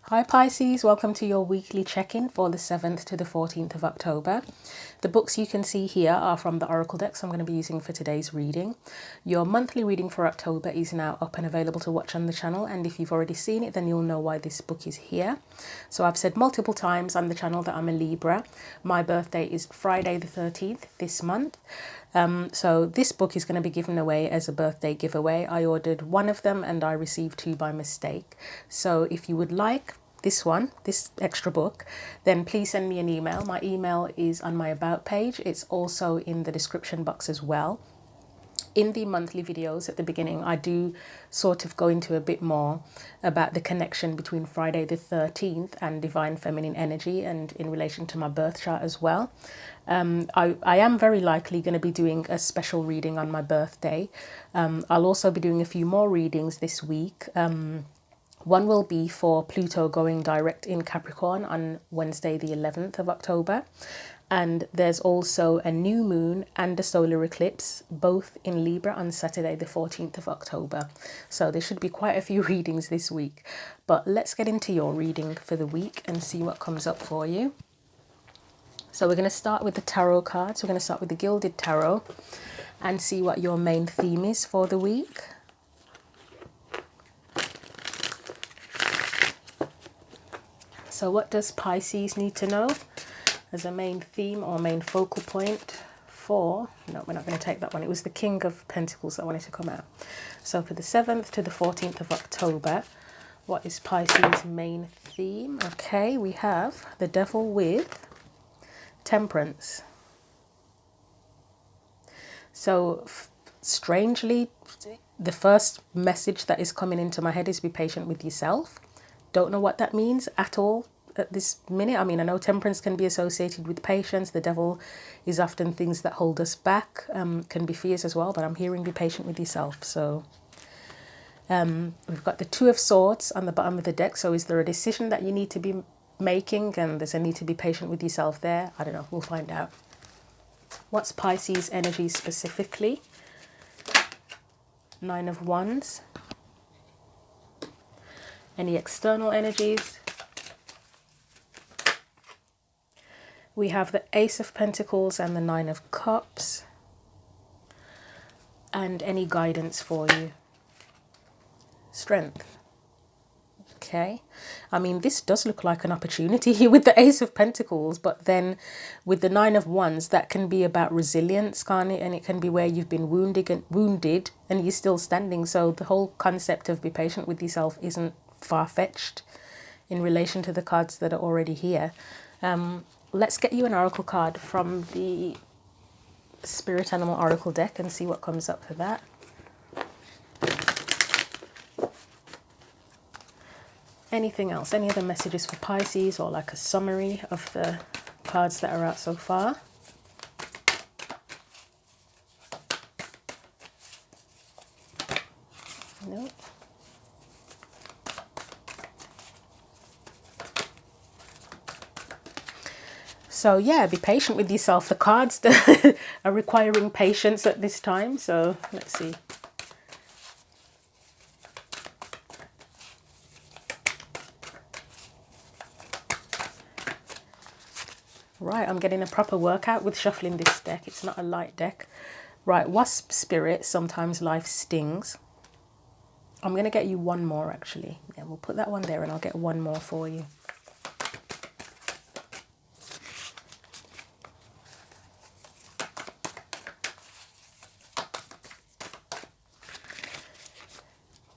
Hi Pisces, welcome to your weekly check-in for the 7th to the 14th of October. The books you can see here are from the Oracle decks I'm going to be using for today's reading. Your monthly reading for October is now up and available to watch on the channel, and if you've already seen it then you'll know why this book is here. So I've said multiple times on the channel that I'm a Libra. My birthday is Friday the 13th this month. So this book is going to be given away as a birthday giveaway. I ordered one of them and I received two by mistake. So if you would like this extra book, then please send me an email. My email is on my about page. It's also in the description box as well. In the monthly videos at the beginning, I do sort of go into a bit more about the connection between Friday the 13th and divine feminine energy, and in relation to my birth chart as well. I am very likely going to be doing a special reading on my birthday. I'll also be doing a few more readings this week. One will be for Pluto going direct in Capricorn on Wednesday the 11th of October. And there's also a new moon and a solar eclipse, both in Libra, on Saturday the 14th of October. So there should be quite a few readings this week. But let's get into your reading for the week and see what comes up for you. So we're going to start with the tarot cards. We're going to start with the Gilded Tarot and see what your main theme is for the week. So what does Pisces need to know as a main theme or main focal point for... No, we're not going to take that one. It was the King of Pentacles that wanted to come out. So for the 7th to the 14th of October, what is Pisces' main theme? Okay, we have the Devil with Temperance. So strangely, the first message that is coming into my head is be patient with yourself. Don't know what that means at all at this minute. I mean, I know temperance can be associated with patience. The devil is often things that hold us back, can be fears as well, but I'm hearing be patient with yourself. So we've got the Two of Swords on the bottom of the deck. So is there a decision that you need to be making and there's a need to be patient with yourself there? I don't know, we'll find out. What's Pisces energy specifically? Nine of Wands. Any external energies? We have the Ace of Pentacles and the Nine of Cups. And any guidance for you? Strength. Okay. I mean, this does look like an opportunity here with the Ace of Pentacles, but then with the Nine of Wands, that can be about resilience, can't it? And it can be where you've been wounded and you're still standing. So the whole concept of be patient with yourself isn't far-fetched in relation to the cards that are already here. Let's get you an oracle card from the Spirit Animal Oracle deck and see what comes up for that. Anything else? Any other messages for Pisces, or like a summary of the cards that are out so far? No. So yeah, be patient with yourself. The cards are requiring patience at this time. So let's see. Right, I'm getting a proper workout with shuffling this deck. It's not a light deck. Right, Wasp Spirit, sometimes life stings. I'm going to get you one more actually. Yeah, we'll put that one there and I'll get one more for you.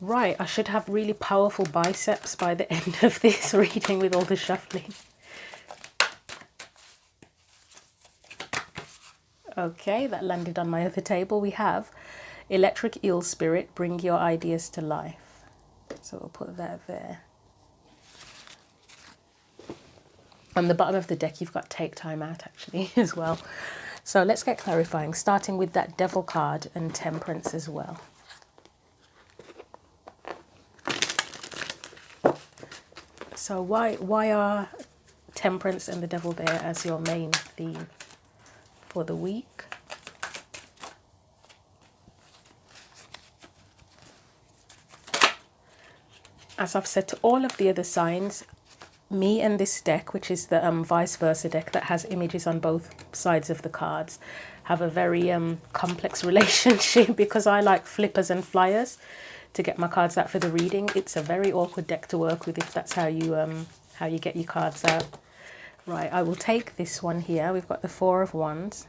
Right, I should have really powerful biceps by the end of this reading with all the shuffling. Okay, that landed on my other table. We have Electric Eel Spirit, bring your ideas to life. So we'll put that there. On the bottom of the deck, you've got Take Time Out actually as well. So let's get clarifying, starting with that Devil card and Temperance as well. So why are Temperance and the Devil there as your main theme for the week? as I've said to all of the other signs, me and this deck, which is the vice versa deck that has images on both sides of the cards, have a very complex relationship because I like flippers and flyers to get my cards out for the reading. It's a very awkward deck to work with if that's how you get your cards out. Right, I will take this one here. We've got the Four of Wands.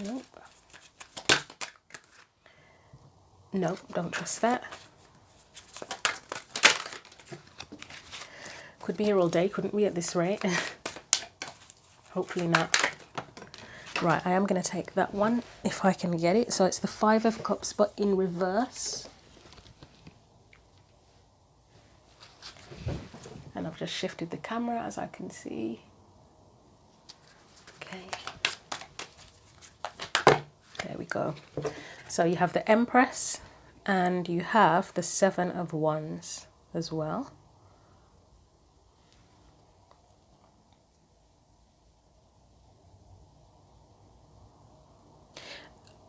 Nope. Nope, don't trust that. Could be here all day, couldn't we, at this rate? Hopefully not. Right, I am going to take that one if I can get it. So it's the Five of Cups, but in reverse. And I've just shifted the camera, as I can see. Okay. There we go. So you have the Empress and you have the Seven of Wands as well.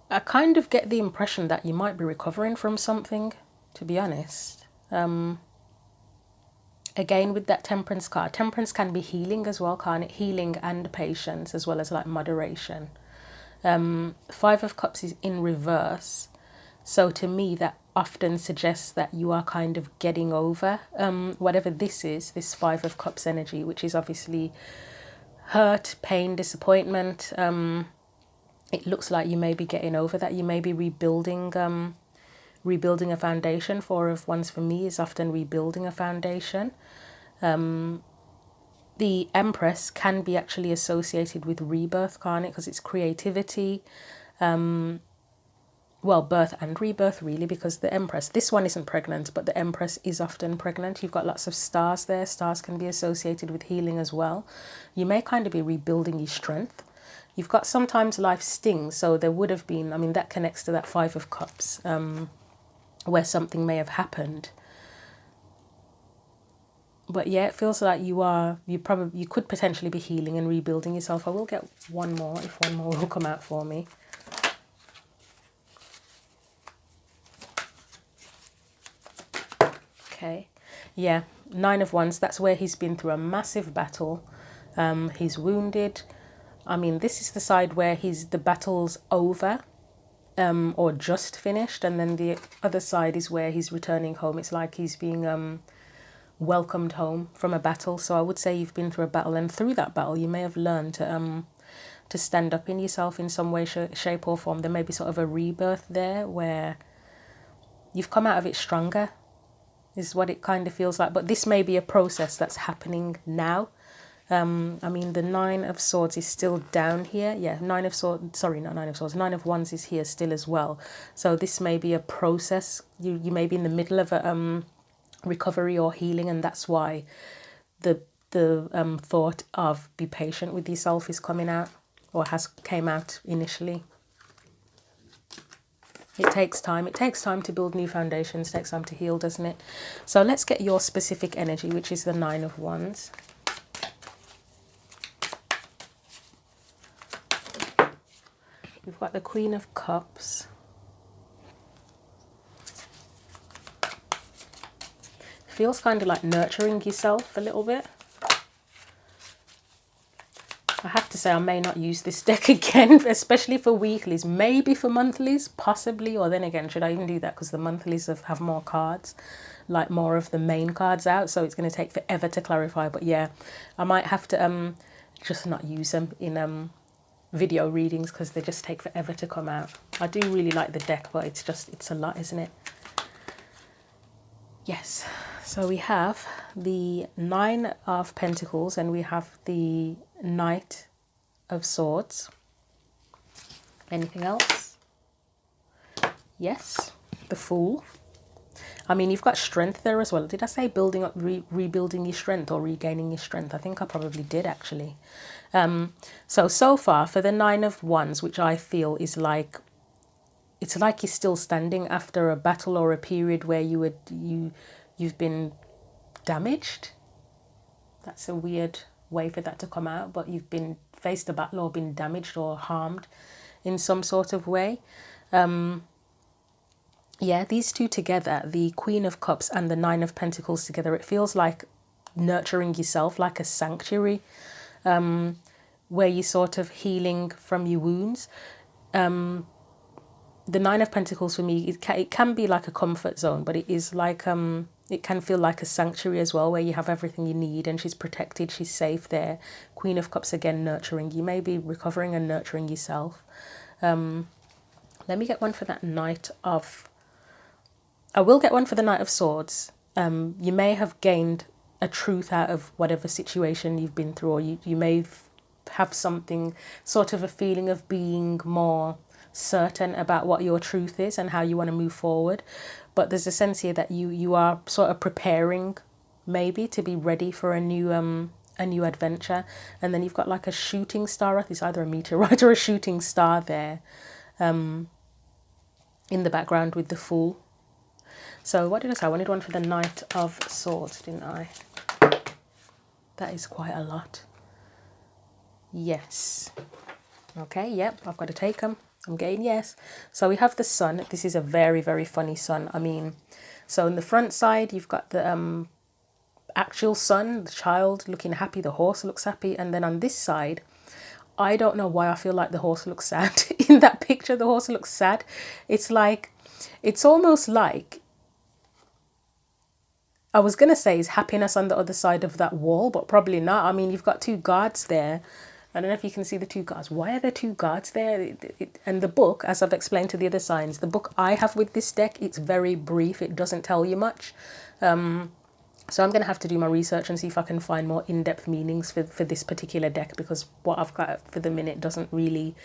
I kind of get the impression that you might be recovering from something, to be honest. Again, with that Temperance card, Temperance can be healing as well, can't it? Healing and patience, as well as like moderation. Five of Cups is in reverse. So to me, that often suggests that you are kind of getting over whatever this is, this Five of Cups energy, which is obviously hurt, pain, disappointment. It looks like you may be getting over that. You may be rebuilding a foundation. Four of Wands for me is often rebuilding a foundation. The Empress can be actually associated with rebirth, can't it? Because it's creativity. Well, birth and rebirth, really, because the Empress, this one isn't pregnant, but the Empress is often pregnant. You've got lots of stars there. Stars can be associated with healing as well. You may kind of be rebuilding your strength. You've got sometimes life stings, so there would have been, I mean, that connects to that Five of Cups, where something may have happened. But yeah, it feels like you could potentially be healing and rebuilding yourself. I will get one more, if one more will come out for me. Okay, yeah, Nine of Wands, that's where he's been through a massive battle. He's wounded. I mean, this is the side where the battle's over, or just finished, and then the other side is where he's returning home. It's like he's being welcomed home from a battle. So I would say you've been through a battle, and through that battle you may have learned to stand up in yourself in some way, shape or form. There may be sort of a rebirth there where you've come out of it stronger, is what it kind of feels like. But this may be a process that's happening now. I mean, the Nine of Swords is still down here. Yeah, Nine of Swords, sorry, not Nine of Swords. Nine of Wands is here still as well. So this may be a process. You may be in the middle of a recovery or healing, and that's why the thought of be patient with yourself is coming out, or came out initially. It takes time. It takes time to build new foundations. It takes time to heal, doesn't it? So let's get your specific energy, which is the Nine of Wands. We've got the Queen of Cups. Feels kind of like nurturing yourself a little bit. I have to say I may not use this deck again, especially for weeklies. Maybe for monthlies, possibly. Or then again, should I even do that? Because the monthlies have more cards, like more of the main cards out. So it's going to take forever to clarify. But yeah, I might have to just not use them in video readings because they just take forever to come out. I do really like the deck, but it's a lot, isn't it? Yes, so we have the Nine of Pentacles and we have the Knight of Swords. Anything else? Yes, the Fool. I mean, you've got strength there as well. Did I say building up, rebuilding your strength or regaining your strength? I think I probably did actually. So far for the Nine of Wands, which I feel is like, it's like you're still standing after a battle or a period where you've been damaged. That's a weird way for that to come out, but you've been faced a battle or been damaged or harmed in some sort of way. Yeah, these two together, the Queen of Cups and the Nine of Pentacles together, it feels like nurturing yourself, like a sanctuary, where you're sort of healing from your wounds. The Nine of Pentacles for me, it can be like a comfort zone, but it is like it can feel like a sanctuary as well, where you have everything you need and she's protected, she's safe there. Queen of Cups, again, nurturing. You may be recovering and nurturing yourself. Let me get one for that Knight of... I will get one for the Knight of Swords. You may have gained a truth out of whatever situation you've been through, or you may have something, sort of a feeling of being more certain about what your truth is and how you want to move forward. But there's a sense here that you are sort of preparing maybe to be ready for a new adventure. And then you've got like a shooting star. It's either a meteorite or a shooting star there in the background with the Fool. So what did I say? I wanted one for the Knight of Swords, didn't I? That is quite a lot. Yes. Okay, yep, I've got to take them. I'm getting yes. So we have the sun. This is a very, very funny sun. I mean, so in the front side, you've got the actual sun, the child looking happy, the horse looks happy. And then on this side, I don't know why I feel like the horse looks sad. In that picture, the horse looks sad. It's like, it's almost like, I was going to say is happiness on the other side of that wall, but probably not. I mean, you've got two guards there. I don't know if you can see the two guards. Why are there two guards there? And the book, as I've explained to the other signs, the book I have with this deck, it's very brief. It doesn't tell you much. So I'm going to have to do my research and see if I can find more in-depth meanings for this particular deck, because what I've got for the minute doesn't really...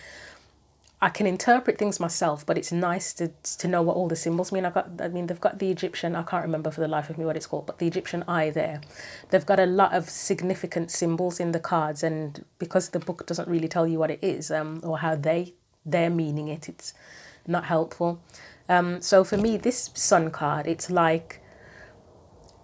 I can interpret things myself, but it's nice to know what all the symbols mean. They've got the Egyptian, I can't remember for the life of me what it's called, but the Egyptian eye there. They've got a lot of significant symbols in the cards, and because the book doesn't really tell you what it is, or how they're meaning it, it's not helpful. So for me, this sun card, it's like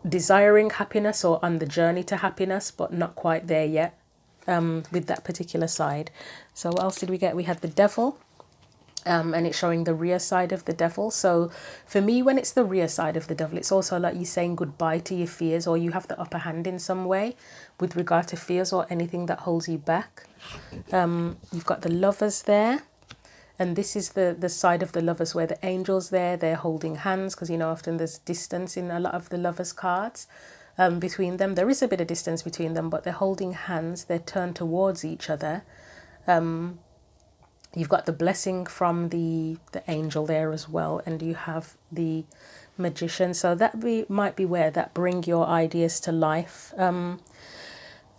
desiring happiness or on the journey to happiness, but not quite there yet. With that particular side. So what else did we get? We had the Devil, and it's showing the rear side of the Devil. So for me, when it's the rear side of the Devil, it's also like you saying goodbye to your fears, or you have the upper hand in some way with regard to fears or anything that holds you back. You've got the Lovers there, and this is the side of the Lovers where the Angel's there, they're holding hands, because you know often there's distance in a lot of the Lovers cards. Between them, there is a bit of distance between them, but they're holding hands, they're turned towards each other. You've got the blessing from the angel there as well, and you have the Magician. So that might be where that bring your ideas to life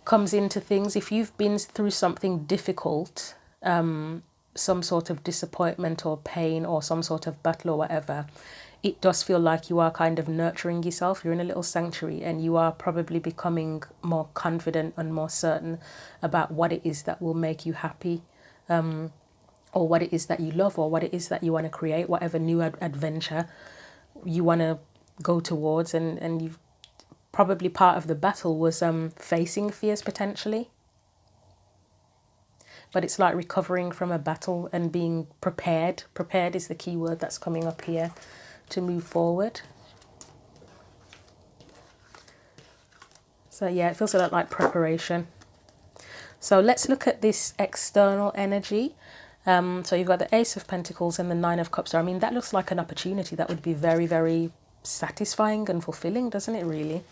comes into things. If you've been through something difficult, some sort of disappointment or pain or some sort of battle or whatever, it does feel like you are kind of nurturing yourself. You're in a little sanctuary and you are probably becoming more confident and more certain about what it is that will make you happy, or what it is that you love, or what it is that you want to create, whatever new adventure you want to go towards. And you've probably part of the battle was facing fears potentially. But it's like recovering from a battle and being prepared. Prepared is the key word that's coming up here, to move forward. So yeah, it feels a lot like preparation. So let's look at this external energy. So you've got the Ace of Pentacles and the Nine of Cups. So I mean, that looks like an opportunity that would be very, very satisfying and fulfilling, doesn't it really?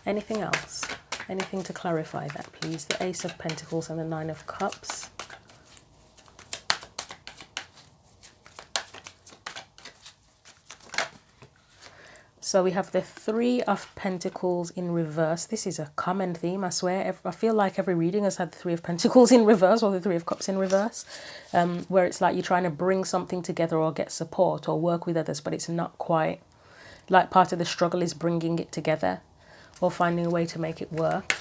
Anything else? Anything to clarify that, please? The Ace of Pentacles and the Nine of Cups. So we have the Three of Pentacles in reverse. This is a common theme, I swear. I feel like every reading has had the Three of Pentacles in reverse, or the Three of Cups in reverse, where it's like you're trying to bring something together or get support or work with others, but it's not quite. Like part of the struggle is bringing it together or finding a way to make it work.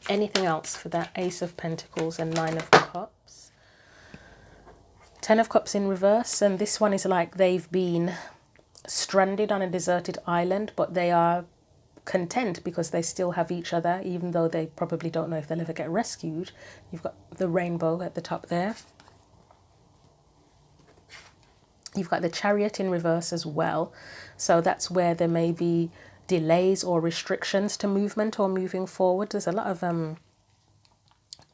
Anything else for that Ace of Pentacles and Nine of Cups? Ten of Cups in reverse, and this one is like they've been stranded on a deserted island, but they are content because they still have each other, even though they probably don't know if they'll ever get rescued. You've got the rainbow at the top there. You've got the Chariot in reverse as well. So that's where there may be delays or restrictions to movement or moving forward. There's a lot of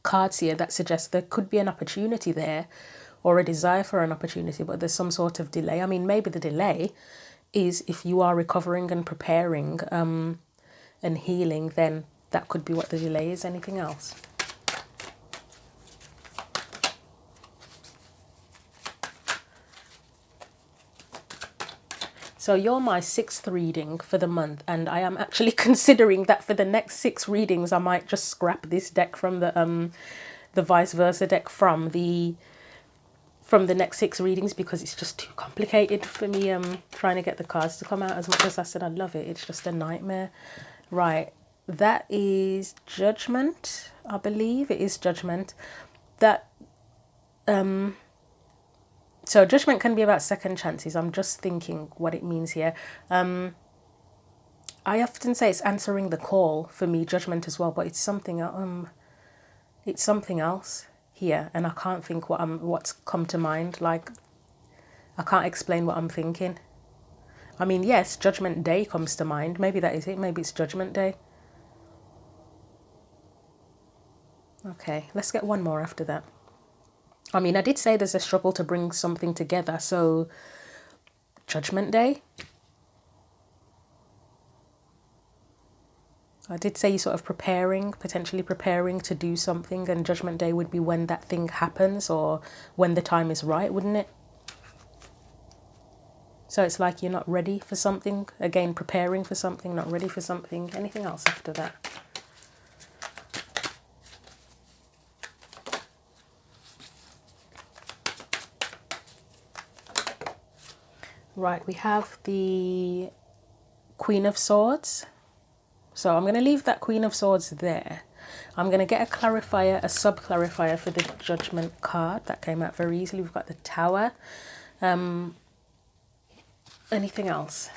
cards here that suggest there could be an opportunity there or a desire for an opportunity, but there's some sort of delay. I mean, maybe the delay is if you are recovering and preparing and healing, then that could be what the delay is. Anything else? So you're my 6th reading for the month, and I am actually considering that for the next 6 readings I might just scrap this deck from the vice versa deck from the next 6 readings, because it's just too complicated for me trying to get the cards to come out. As much as I said I love it, it's just a nightmare. Right, that is Judgment. I believe it is Judgment. That so Judgment can be about second chances. I'm just thinking what it means here. I often say it's answering the call for me, Judgment as well, but it's something else here, and I can't think what's come to mind. Like, I can't explain what I'm thinking. I mean, yes, Judgment Day comes to mind. Maybe that is it. Maybe it's Judgment Day. Okay, let's get one more after that. I mean, I did say there's a struggle to bring something together, so Judgment Day. I did say you're sort of potentially preparing to do something, and Judgment Day would be when that thing happens or when the time is right, wouldn't it? So it's like you're not ready for something. Again, preparing for something, not ready for something. Anything else after that? Right, we have the Queen of Swords. So I'm going to leave that Queen of Swords there. I'm going to get a clarifier, a sub-clarifier for the Judgment card. That came out very easily. We've got the Tower. Anything else?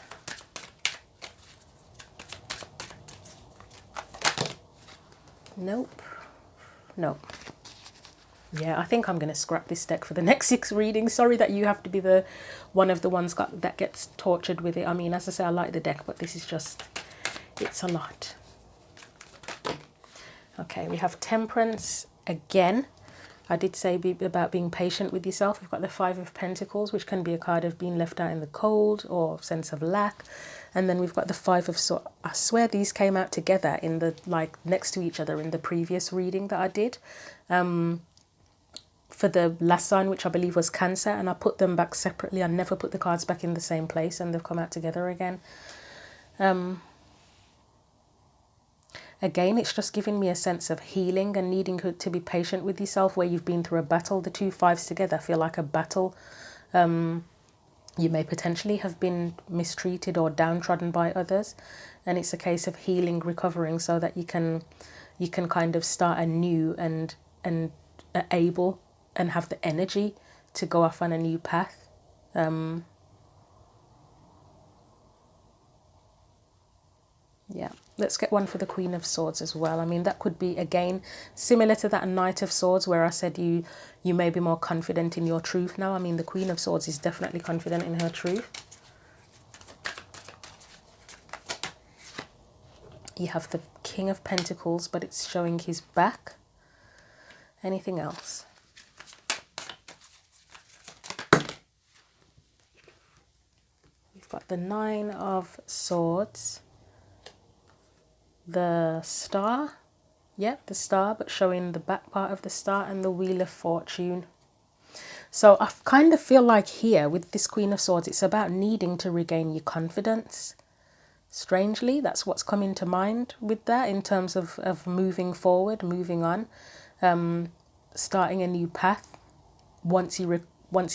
Nope. Nope. Yeah, I think I'm going to scrap this deck for the next 6 readings. Sorry that you have to be the one of the ones that gets tortured with it. I mean, as I say, I like the deck, but this is just, it's a lot. Okay, we have Temperance again. I did say about being patient with yourself. We've got the 5 of Pentacles, which can be a card of being left out in the cold or sense of lack. And then we've got the 5 of Swords. I swear these came out together in the, like, next to each other in the previous reading that I did. For the last sign, which I believe was Cancer, and I put them back separately. I never put the cards back in the same place, and they've come out together again. Again, it's just giving me a sense of healing and needing to be patient with yourself where you've been through a battle. The 2 5s together feel like a battle. You may potentially have been mistreated or downtrodden by others, and it's a case of healing, recovering, so that you can kind of start anew and are able and have the energy to go off on a new path. Yeah, let's get one for the Queen of Swords as well. I mean, that could be, again, similar to that Knight of Swords, where I said you may be more confident in your truth now. I mean, the Queen of Swords is definitely confident in her truth. You have the King of Pentacles, but it's showing his back. Anything else? We've got the 9 of Swords. The Star, yep, the Star, but showing the back part of the Star, and the Wheel of Fortune. So I kind of feel like here with this Queen of Swords, it's about needing to regain your confidence. Strangely, that's what's coming to mind with that in terms of moving forward, moving on, starting a new path. Once you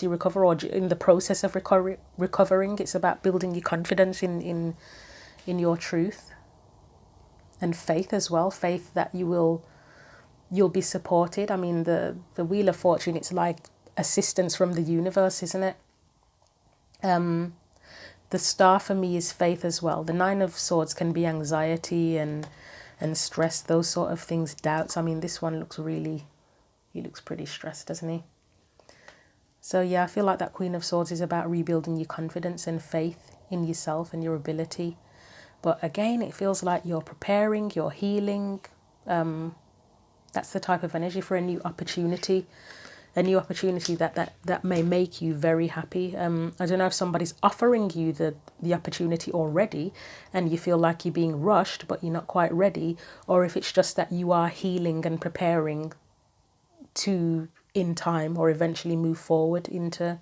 recover, or in the process of recovering, it's about building your confidence in your truth. And faith as well, faith that you'll be supported. I mean, the Wheel of Fortune, it's like assistance from the universe, isn't it? The Star for me is faith as well. The 9 of Swords can be anxiety and stress, those sort of things, doubts. I mean, this one looks he looks pretty stressed, doesn't he? So yeah, I feel like that Queen of Swords is about rebuilding your confidence and faith in yourself and your ability. But again, it feels like you're preparing, you're healing. That's the type of energy for a new opportunity. A new opportunity that may make you very happy. I don't know if somebody's offering you the opportunity already and you feel like you're being rushed but you're not quite ready, or if it's just that you are healing and preparing to in time or eventually move forward into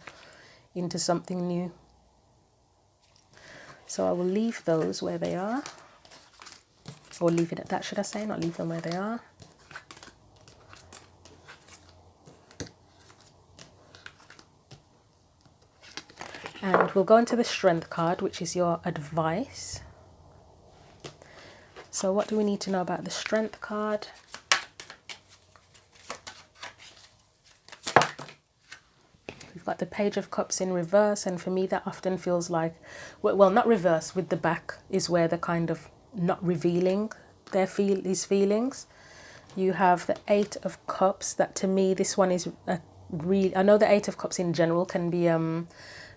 something new. So I will leave those where they are, or leave it at that, should I say, not leave them where they are. And we'll go into the Strength card, which is your advice. So what do we need to know about the Strength card? We've got the Page of Cups in reverse, and for me that often feels like, well, not reverse, with the back is where they're kind of not revealing these feelings. You have the Eight of Cups, that to me, this one is I know the Eight of Cups in general can be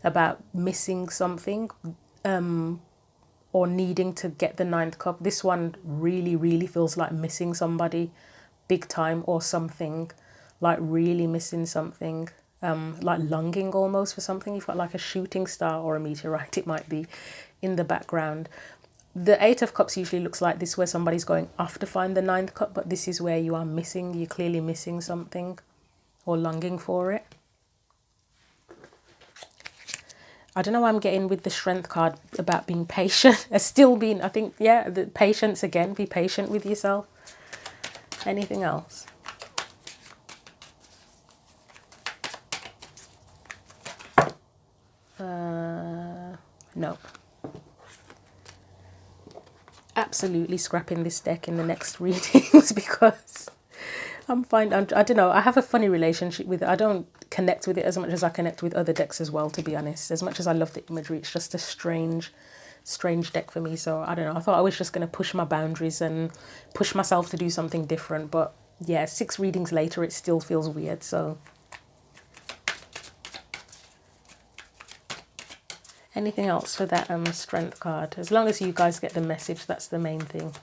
about missing something, or needing to get the Ninth Cup. This one really, really feels like missing somebody big time, or something, like really missing something, like longing almost for something. You've got like a shooting star or a meteorite, it might be, in the background. The Eight of Cups usually looks like this, where somebody's going off to find the Ninth Cup, but this is where you are missing, you're clearly missing something or longing for it. I don't know why I'm getting with the Strength card about being patient. Still being, I think, yeah, the patience again. Be patient with yourself. Anything else? No. Absolutely scrapping this deck in the next readings because I don't know, I have a funny relationship with it. I don't connect with it as much as I connect with other decks as well, to be honest. As much as I love the imagery, it's just a strange deck for me. So I don't know, I thought I was just going to push my boundaries and push myself to do something different. But yeah, 6 readings later, it still feels weird. So anything else for that Strength card? As long as you guys get the message, that's the main thing.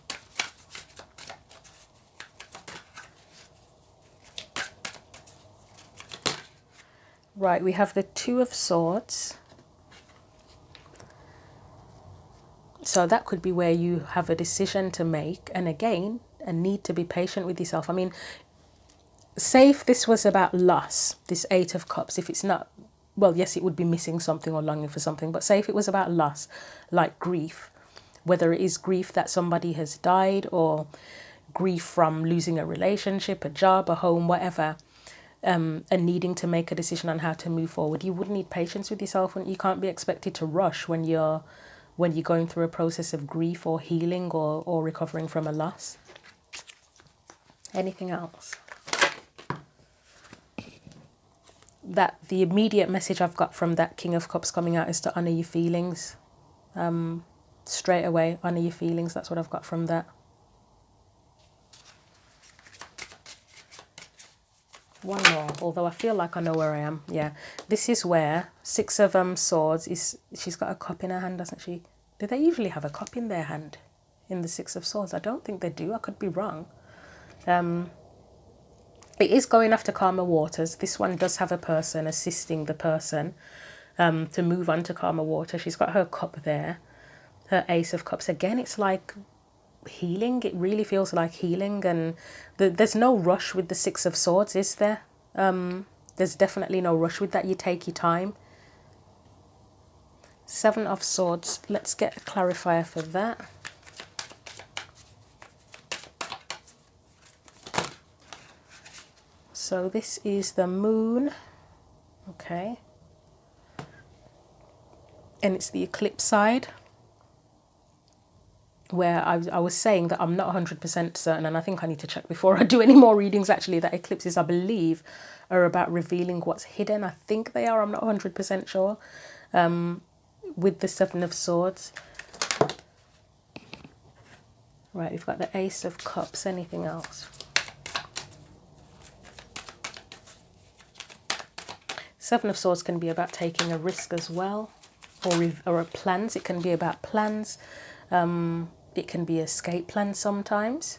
Right, we have the Two of Swords. So that could be where you have a decision to make, and again, a need to be patient with yourself. I mean, say if this was about loss, this Eight of Cups, if it's not, well, yes, it would be missing something or longing for something, but say if it was about loss, like grief, whether it is grief that somebody has died, or grief from losing a relationship, a job, a home, whatever, and needing to make a decision on how to move forward, you would need patience with yourself, and you can't be expected to rush when you're going through a process of grief or healing or recovering from a loss. Anything else? That the immediate message I've got from that King of Cups coming out is to honour your feelings. Straight away, honour your feelings. That's what I've got from that. One more, although I feel like I know where I am. Yeah, this is where Six of Swords is. She's got a cup in her hand, doesn't she? Do they usually have a cup in their hand in the Six of Swords? I don't think they do. I could be wrong. It is going after calmer waters. This one does have a person assisting the person to move on to calmer water. She's got her cup there, her Ace of Cups. Again, it's like healing. It really feels like healing, and there's no rush with the Six of Swords, is there? There's definitely no rush with that. You take your time. Seven of Swords. Let's get a clarifier for that. So this is the moon, okay, and it's the eclipse side, where I was saying that I'm not 100% certain, and I think I need to check before I do any more readings actually, that eclipses, I believe, are about revealing what's hidden. I think they are, I'm not 100% sure, with the Seven of Swords. Right, we've got the Ace of Cups. Anything else? Seven of Swords can be about taking a risk as well, or plans. It can be about plans. It can be escape plans sometimes.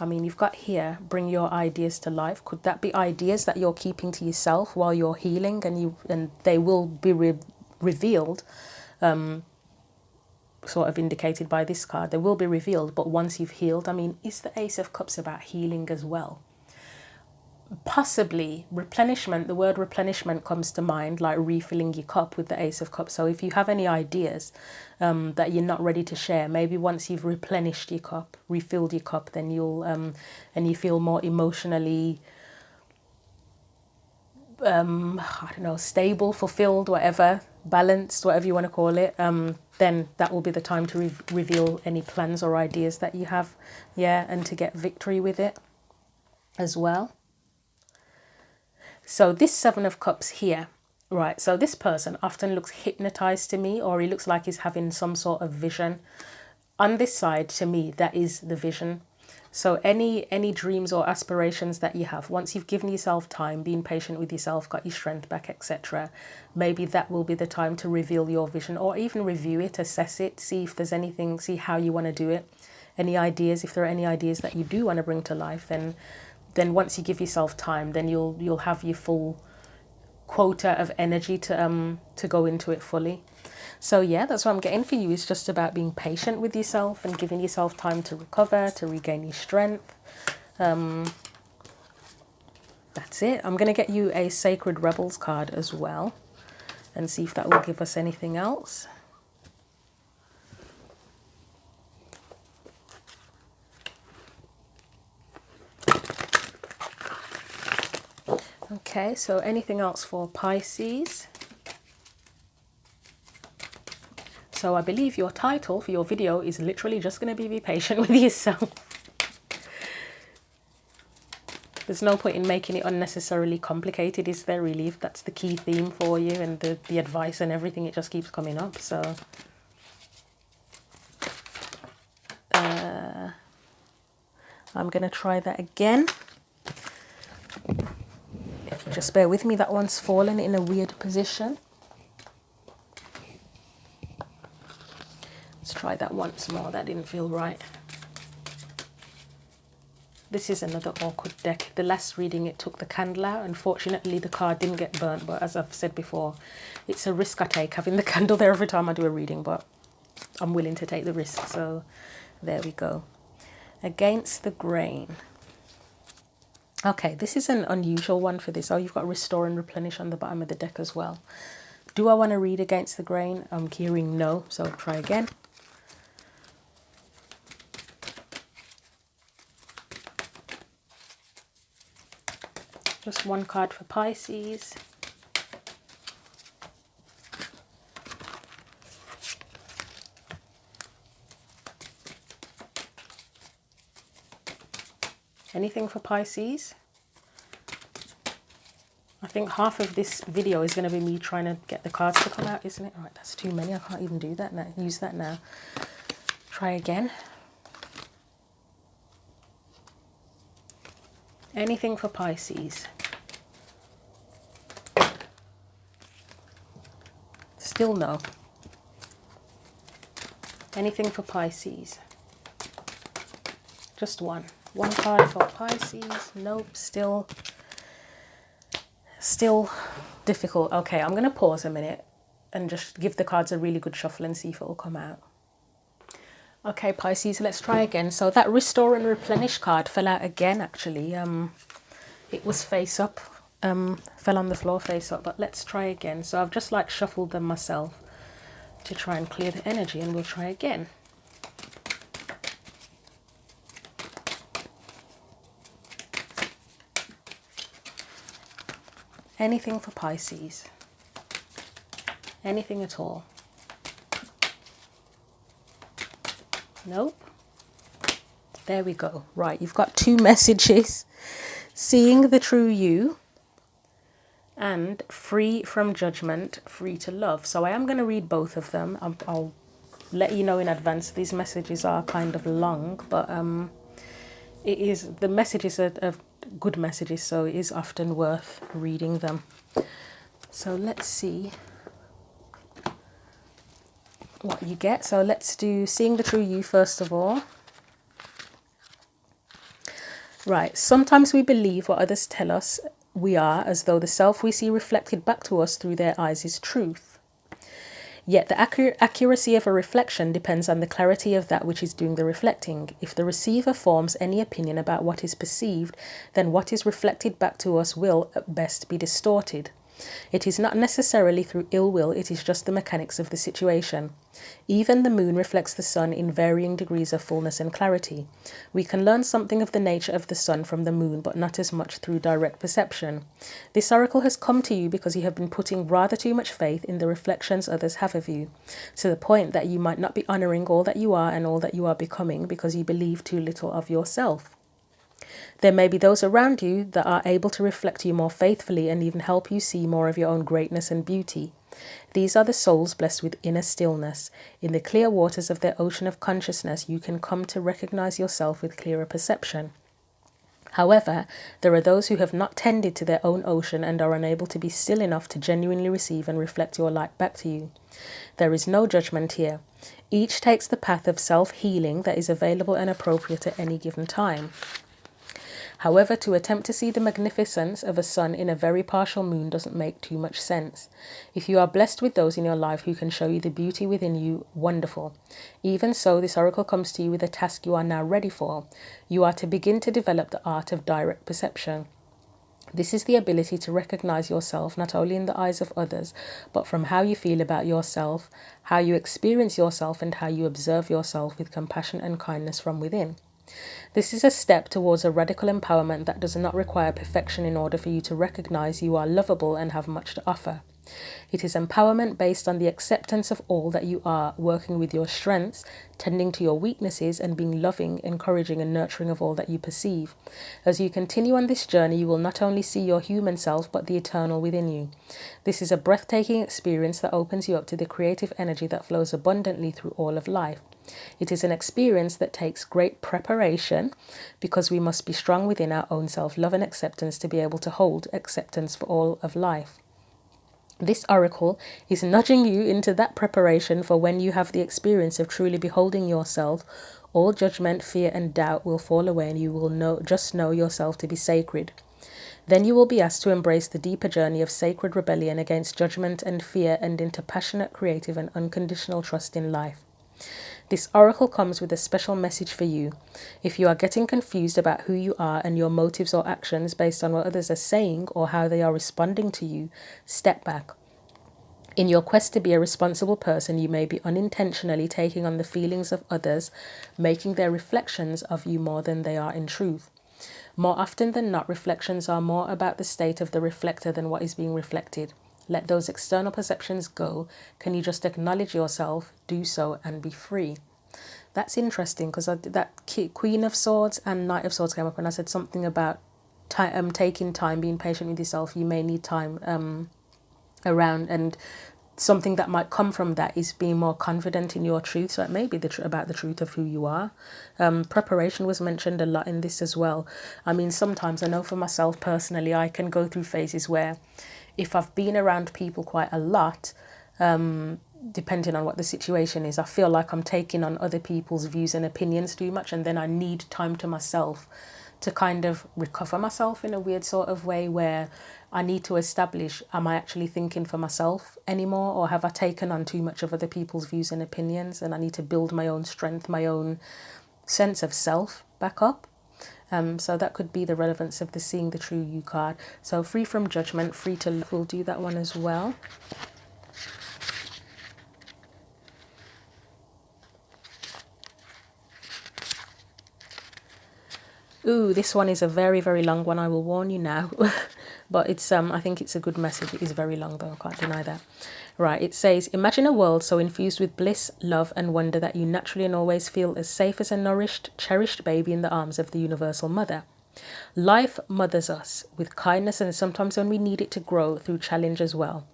I mean, you've got here, bring your ideas to life. Could that be ideas that you're keeping to yourself while you're healing, and they will be revealed, sort of indicated by this card. They will be revealed, but once you've healed. I mean, is the Ace of Cups about healing as well? Possibly replenishment. The word replenishment comes to mind, like refilling your cup with the Ace of Cups. So if you have any ideas that you're not ready to share, maybe once you've replenished your cup, refilled your cup, then you'll and you feel more emotionally I don't know, stable, fulfilled, whatever, balanced, whatever you want to call it, then that will be the time to reveal any plans or ideas that you have, yeah, and to get victory with it as well. So this Seven of Cups here, right, so this person often looks hypnotized to me, or he looks like he's having some sort of vision. On this side, to me, that is the vision. So any dreams or aspirations that you have, once you've given yourself time, being patient with yourself, got your strength back, etc., maybe that will be the time to reveal your vision, or even review it, assess it, see if there's anything, see how you want to do it. Any ideas, if there are any ideas that you do want to bring to life, then once you give yourself time, then you'll have your full quota of energy to go into it fully. So yeah, that's what I'm getting for you. It's just about being patient with yourself and giving yourself time to recover, to regain your strength. That's it. I'm going to get you a Sacred Rebels card as well and see if that will give us anything else. Okay, so anything else for Pisces? So I believe your title for your video is literally just going to be patient with yourself. There's no point in making it unnecessarily complicated, is there really? If that's the key theme for you and the advice and everything, it just keeps coming up. So I'm going to try that again. If you just bear with me, that one's fallen in a weird position. Let's try that once more. That didn't feel right. This is another awkward deck. The last reading, it took the candle out. Unfortunately, the card didn't get burnt, but as I've said before, it's a risk I take having the candle there every time I do a reading, but I'm willing to take the risk. So there we go. Against the Grain. Okay, this is an unusual one for this. Oh, you've got Restore and Replenish on the bottom of the deck as well. Do I want to read Against the Grain? I'm hearing no, so try again. Just one card for Pisces. Anything for Pisces? I think half of this video is going to be me trying to get the cards to come out, isn't it? All right, that's too many. I can't even do that now. Use that now. Try again. Anything for Pisces? Still no. Anything for Pisces? Just one. One card for Pisces. Nope, still difficult. Okay, I'm going to pause a minute and just give the cards a really good shuffle and see if it will come out. Okay, Pisces, let's try again. So that Restore and Replenish card fell out again, actually. It was face up, fell on the floor face up, but let's try again. So I've just like shuffled them myself to try and clear the energy, and we'll try again. Anything for Pisces? Anything at all? Nope. There we go. Right, you've got two messages. Seeing the true you and free from judgment, free to love. So I am going to read both of them. I'll let you know in advance. These messages are kind of long, but the messages are good messages, so it is often worth reading them. So let's see what you get. So let's do seeing the true you first of all. Right, sometimes we believe what others tell us we are, as though the self we see reflected back to us through their eyes is truth. Yet the accuracy of a reflection depends on the clarity of that which is doing the reflecting. If the receiver forms any opinion about what is perceived, then what is reflected back to us will, at best, be distorted. It is not necessarily through ill will, it is just the mechanics of the situation. Even the moon reflects the sun in varying degrees of fullness and clarity. We can learn something of the nature of the sun from the moon, but not as much through direct perception. This oracle has come to you because you have been putting rather too much faith in the reflections others have of you, to the point that you might not be honouring all that you are and all that you are becoming because you believe too little of yourself. There may be those around you that are able to reflect you more faithfully and even help you see more of your own greatness and beauty. These are the souls blessed with inner stillness. In the clear waters of their ocean of consciousness, you can come to recognize yourself with clearer perception. However, there are those who have not tended to their own ocean and are unable to be still enough to genuinely receive and reflect your light back to you. There is no judgment here. Each takes the path of self-healing that is available and appropriate at any given time. However, to attempt to see the magnificence of a sun in a very partial moon doesn't make too much sense. If you are blessed with those in your life who can show you the beauty within you, wonderful. Even so, this oracle comes to you with a task you are now ready for. You are to begin to develop the art of direct perception. This is the ability to recognize yourself not only in the eyes of others, but from how you feel about yourself, how you experience yourself, and how you observe yourself with compassion and kindness from within. This is a step towards a radical empowerment that does not require perfection in order for you to recognize you are lovable and have much to offer. It is empowerment based on the acceptance of all that you are, working with your strengths, tending to your weaknesses, and being loving, encouraging, and nurturing of all that you perceive. As you continue on this journey, you will not only see your human self, but the eternal within you. This is a breathtaking experience that opens you up to the creative energy that flows abundantly through all of life. It is an experience that takes great preparation because we must be strong within our own self-love and acceptance to be able to hold acceptance for all of life. This oracle is nudging you into that preparation for when you have the experience of truly beholding yourself. All judgment, fear, and doubt will fall away, and you will just know yourself to be sacred. Then you will be asked to embrace the deeper journey of sacred rebellion against judgment and fear and into passionate, creative, and unconditional trust in life. This oracle comes with a special message for you. If you are getting confused about who you are and your motives or actions based on what others are saying or how they are responding to you, step back. In your quest to be a responsible person, you may be unintentionally taking on the feelings of others, making their reflections of you more than they are in truth. More often than not, reflections are more about the state of the reflector than what is being reflected. Let those external perceptions go. Can you just acknowledge yourself, do so, and be free? That's interesting because that Queen of Swords and Knight of Swords came up, and I said something about taking time, being patient with yourself. You may need time around, and something that might come from that is being more confident in your truth. So it may be about the truth of who you are. Preparation was mentioned a lot in this as well. I mean, sometimes I know for myself personally, I can go through phases where if I've been around people quite a lot, depending on what the situation is, I feel like I'm taking on other people's views and opinions too much, and then I need time to myself to kind of recover myself in a weird sort of way where I need to establish, am I actually thinking for myself anymore, or have I taken on too much of other people's views and opinions, and I need to build my own strength, my own sense of self back up. So that could be the relevance of the Seeing the True You card. So free from judgment, free to love. We'll do that one as well. Ooh, this one is a very, very long one. I will warn you now. But it's I think it's a good message. It is very long though, I can't deny that. Right, it says, imagine a world so infused with bliss, love, and wonder that you naturally and always feel as safe as a nourished, cherished baby in the arms of the universal mother. Life mothers us with kindness, and sometimes when we need it to grow, through challenge as well.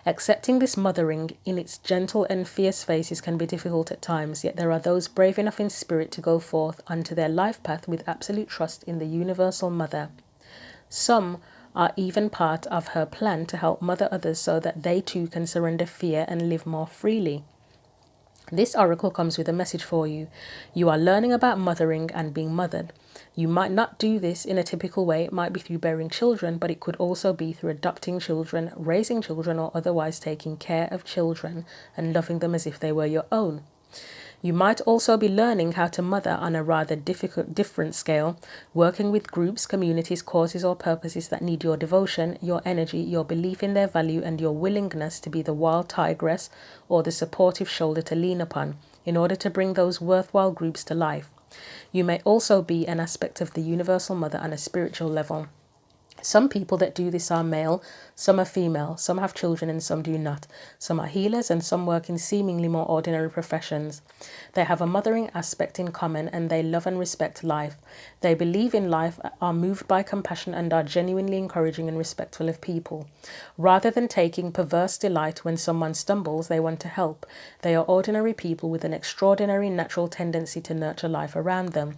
Accepting this mothering in its gentle and fierce phases can be difficult at times, yet there are those brave enough in spirit to go forth onto their life path with absolute trust in the universal mother. Some are even part of her plan to help mother others so that they too can surrender fear and live more freely. This oracle comes with a message for you. You are learning about mothering and being mothered. You might not do this in a typical way. It might be through bearing children, but it could also be through adopting children, raising children, or otherwise taking care of children and loving them as if they were your own. You might also be learning how to mother on a rather different scale, working with groups, communities, causes or purposes that need your devotion, your energy, your belief in their value, and your willingness to be the wild tigress or the supportive shoulder to lean upon in order to bring those worthwhile groups to life. You may also be an aspect of the universal mother on a spiritual level. Some people that do this are male, some are female, some have children and some do not. Some are healers and some work in seemingly more ordinary professions. They have a mothering aspect in common and they love and respect life. They believe in life, are moved by compassion and are genuinely encouraging and respectful of people. Rather than taking perverse delight when someone stumbles, they want to help. They are ordinary people with an extraordinary natural tendency to nurture life around them.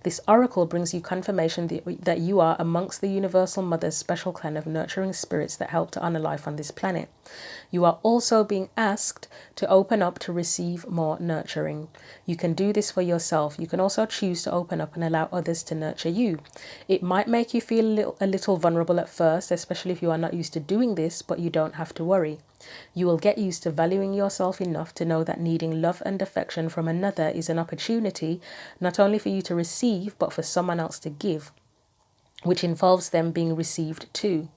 This oracle brings you confirmation that you are amongst the universal mother's special clan of nurturing spirits that help to honor life on this planet. You are also being asked to open up to receive more nurturing. You can do this for yourself. You can also choose to open up and allow others to nurture you. It might make you feel a little vulnerable at first, especially if you are not used to doing this, but you don't have to worry. You will get used to valuing yourself enough to know that needing love and affection from another is an opportunity not only for you to receive, but for someone else to give, which involves them being received too.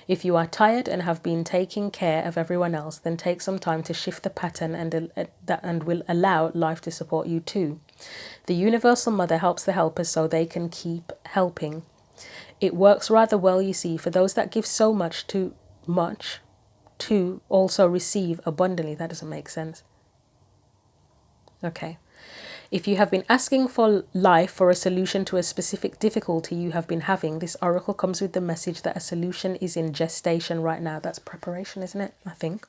If you are tired and have been taking care of everyone else, then take some time to shift the pattern and will allow life to support you too. The universal mother helps the helpers so they can keep helping. It works rather well, you see, for those that give so much to also receive abundantly. That doesn't make sense. Okay. If you have been asking for life for a solution to a specific difficulty you have been having, this oracle comes with the message that a solution is in gestation right now. That's preparation, isn't it? I think.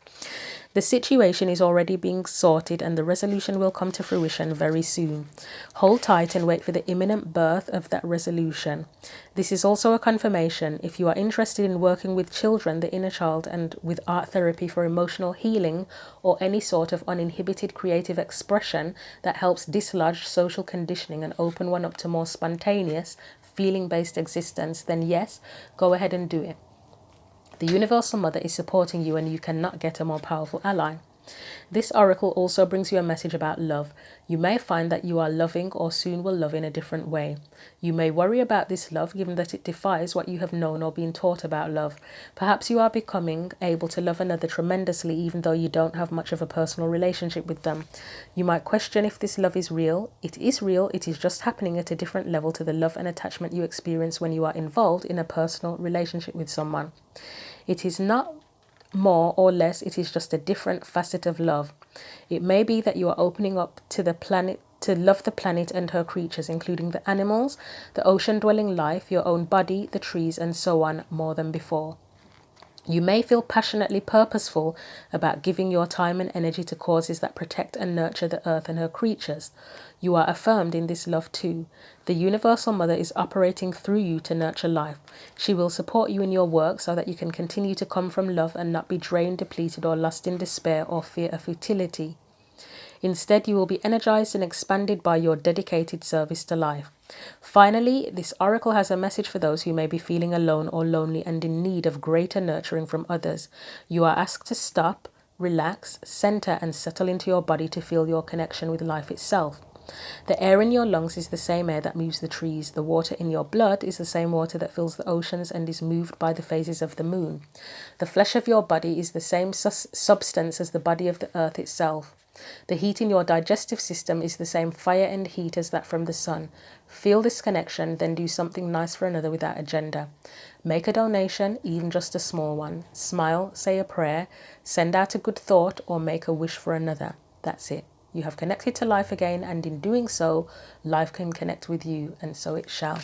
The situation is already being sorted and the resolution will come to fruition very soon. Hold tight and wait for the imminent birth of that resolution. This is also a confirmation. If you are interested in working with children, the inner child, and with art therapy for emotional healing or any sort of uninhibited creative expression that helps dislodge social conditioning and open one up to more spontaneous, feeling-based existence, then yes, go ahead and do it. The Universal Mother is supporting you and you cannot get a more powerful ally. This oracle also brings you a message about love. You may find that you are loving or soon will love in a different way. You may worry about this love given that it defies what you have known or been taught about love. Perhaps you are becoming able to love another tremendously even though you don't have much of a personal relationship with them. You might question if this love is real. It is real, it is just happening at a different level to the love and attachment you experience when you are involved in a personal relationship with someone. It is not more or less, it is just a different facet of love. It may be that you are opening up to the planet, to love the planet and her creatures, including the animals, the ocean-dwelling life, your own body, the trees, and so on, more than before. You may feel passionately purposeful about giving your time and energy to causes that protect and nurture the earth and her creatures. You are affirmed in this love too. The Universal Mother is operating through you to nurture life. She will support you in your work so that you can continue to come from love and not be drained, depleted, or lost in despair or fear of futility. Instead, you will be energized and expanded by your dedicated service to life. Finally, this oracle has a message for those who may be feeling alone or lonely and in need of greater nurturing from others. You are asked to stop, relax, center, and settle into your body to feel your connection with life itself. The air in your lungs is the same air that moves the trees. The water in your blood is the same water that fills the oceans and is moved by the phases of the moon. The flesh of your body is the same substance as the body of the earth itself. The heat in your digestive system is the same fire and heat as that from the sun. Feel this connection, then do something nice for another without agenda. Make a donation, even just a small one. Smile, say a prayer, send out a good thought, or make a wish for another. That's it. You have connected to life again, and in doing so, life can connect with you, and so it shall.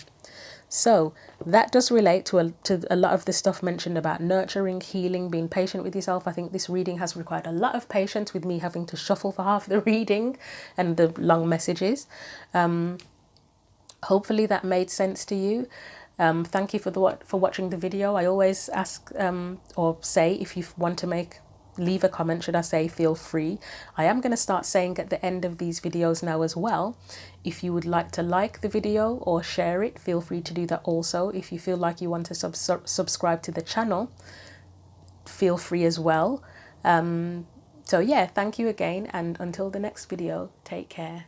So that does relate to a lot of the stuff mentioned about nurturing, healing, being patient with yourself. I think this reading has required a lot of patience with me having to shuffle for half the reading and the long messages. Hopefully that made sense to you. Thank you for watching the video. I always ask or say, if you want to leave a comment, should I say, feel free. I am going to start saying at the end of these videos now as well, if you would like to like the video or share it, feel free to do that also. If you feel like you want to subscribe to the channel, feel free as well. So yeah, thank you again, and until the next video, take care.